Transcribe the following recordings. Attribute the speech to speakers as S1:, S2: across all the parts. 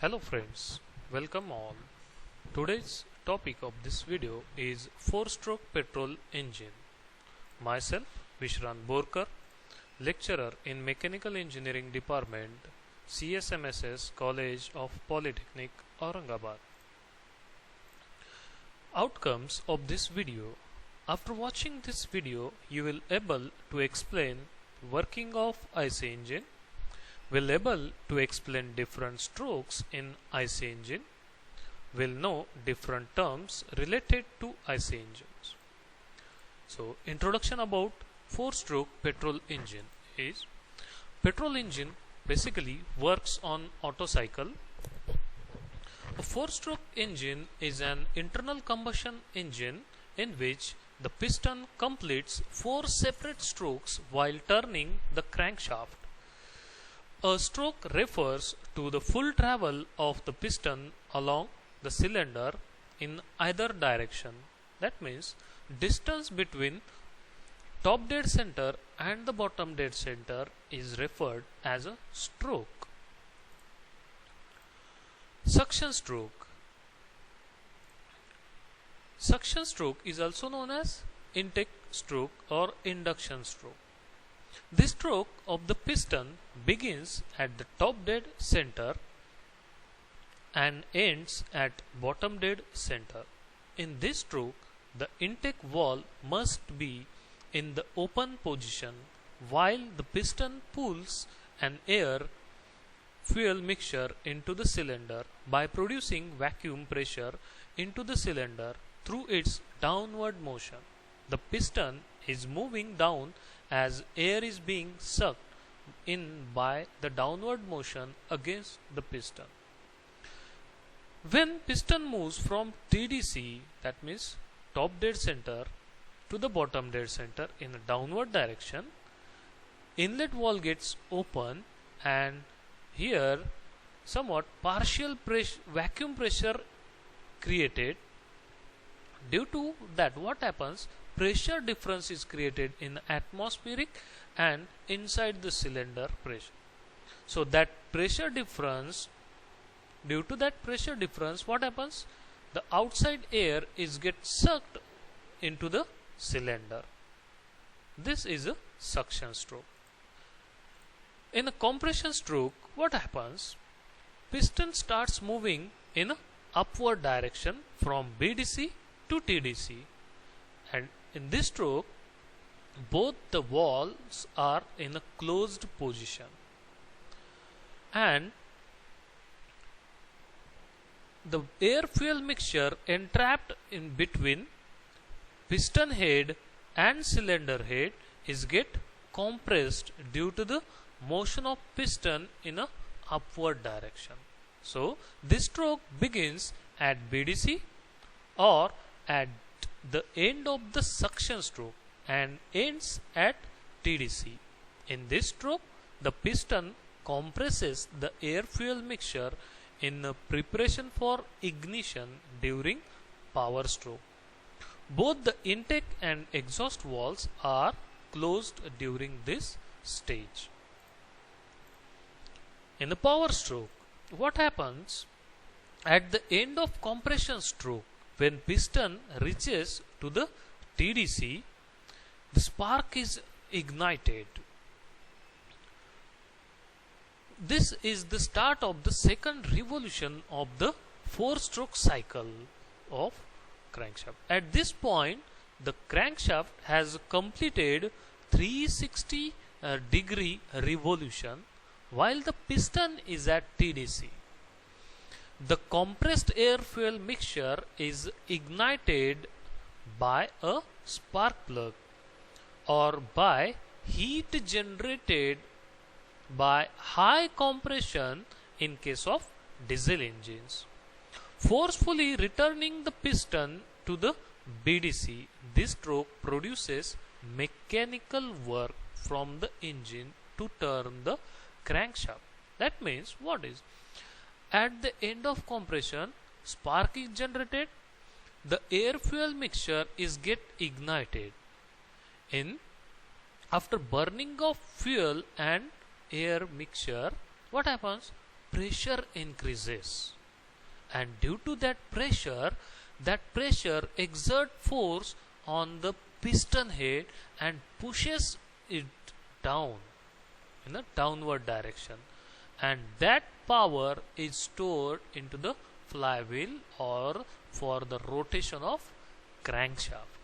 S1: Hello friends, welcome all. Today's topic of this video is 4-stroke petrol engine. Myself Vishran Borkar, lecturer in Mechanical Engineering Department, CSMSS College of Polytechnic, Aurangabad. Outcomes of this video. After watching this video, you will able to explain working of IC engine, will able to explain different strokes in IC engine, will know different terms related to IC engines. So introduction about 4-stroke petrol engine is petrol engine basically works on Otto cycle. A 4-stroke engine is an internal combustion engine in which the piston completes 4 separate strokes while turning the crankshaft. A stroke refers to the full travel of the piston along the cylinder in either direction. That means distance between top dead center and the bottom dead center is referred as a stroke. Suction stroke. Suction stroke is also known as intake stroke or induction stroke. This stroke of the piston begins at the top dead center and ends at bottom dead center. In this stroke, the intake valve must be in the open position while the piston pulls an air fuel mixture into the cylinder by producing vacuum pressure into the cylinder through its downward motion. The piston is moving down as air is being sucked in by the downward motion against the piston. When piston moves from TDC, that means top dead center, to the bottom dead center in a downward direction, inlet valve gets open and here somewhat partial vacuum pressure created. Due to that, what happens? Pressure difference is created in atmospheric and inside the cylinder pressure. So that pressure difference, due to that pressure difference, what happens? The outside air is get sucked into the cylinder. This is a suction stroke. In a compression stroke, what happens? Piston starts moving in a upward direction from BDC to TDC, and in this stroke both the valves are in a closed position and the air fuel mixture entrapped in between piston head and cylinder head is get compressed due to the motion of piston in a upward direction. So this stroke begins at BDC or at the end of the suction stroke and ends at TDC. In this stroke, the piston compresses the air fuel mixture in preparation for ignition during power stroke. Both the intake and exhaust valves are closed during this stage. In the power stroke, what happens? At the end of compression stroke, when piston reaches to the TDC, the spark is ignited. This is the start of the second revolution of the 4-stroke cycle of crankshaft. At this point, the crankshaft has completed 360 degree revolution while the piston is at TDC. The compressed air fuel mixture is ignited by a spark plug or by heat generated by high compression in case of diesel engines, forcefully returning the piston to the BDC. This stroke produces mechanical work from the engine to turn the crankshaft. That means what is? At the end of compression, spark is generated, the air fuel mixture is get ignited. After burning of fuel and air mixture, what happens? pressure increases, and due to that pressure exert force on the piston head and pushes it down in a downward direction, and that power is stored into the flywheel or for the rotation of crankshaft.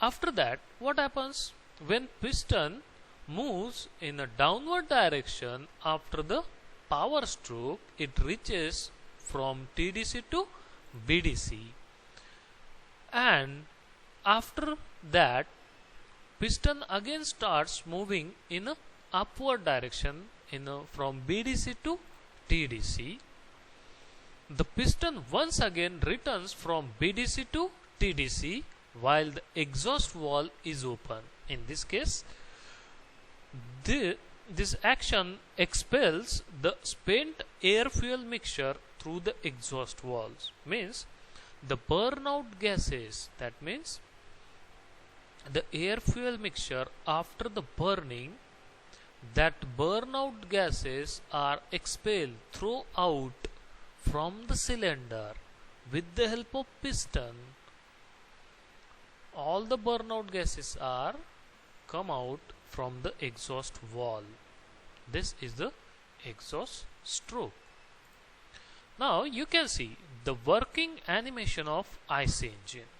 S1: After that, what happens when piston moves in a downward direction after the power stroke? It reaches from TDC to BDC, and after that piston again starts moving in a upward direction from BDC to TDC. The piston once again returns from BDC to TDC while the exhaust valve is open. In this case, this action expels the spent air fuel mixture through the exhaust valves. Means the burnout gases, that means the air fuel mixture after the burning, that burnout gases are expelled throughout from the cylinder with the help of piston. All the burnout gases are come out from the exhaust valve. This is the exhaust stroke. Now you can see the working animation of IC engine,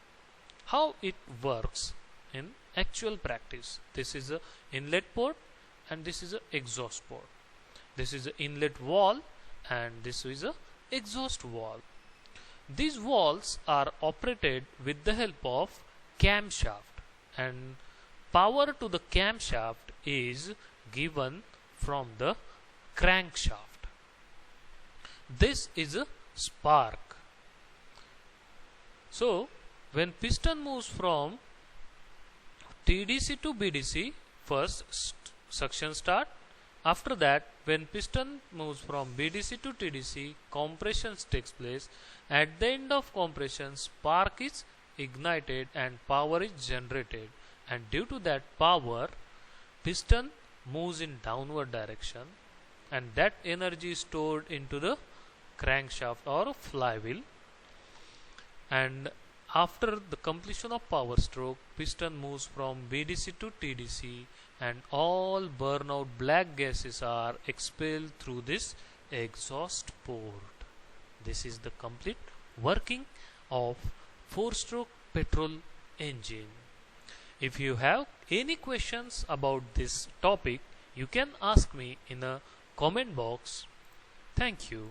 S1: how it works in actual practice. This is the inlet port and this is the exhaust port. This is the inlet valve and this is the exhaust valve. These valves are operated with the help of camshaft, and power to the camshaft is given from the crankshaft. This is a spark. So when piston moves from TDC to BDC, first suction start. After that, when piston moves from BDC to TDC, compression takes place. At the end of compression, spark is ignited and power is generated, and due to that power, piston moves in downward direction, and that energy is stored into the crankshaft or flywheel. And after the completion of power stroke, piston moves from BDC to TDC, and all burnout black gases are expelled through this exhaust port. This is the complete working of 4-stroke petrol engine. If you have any questions about this topic, you can ask me in a comment box. Thank you.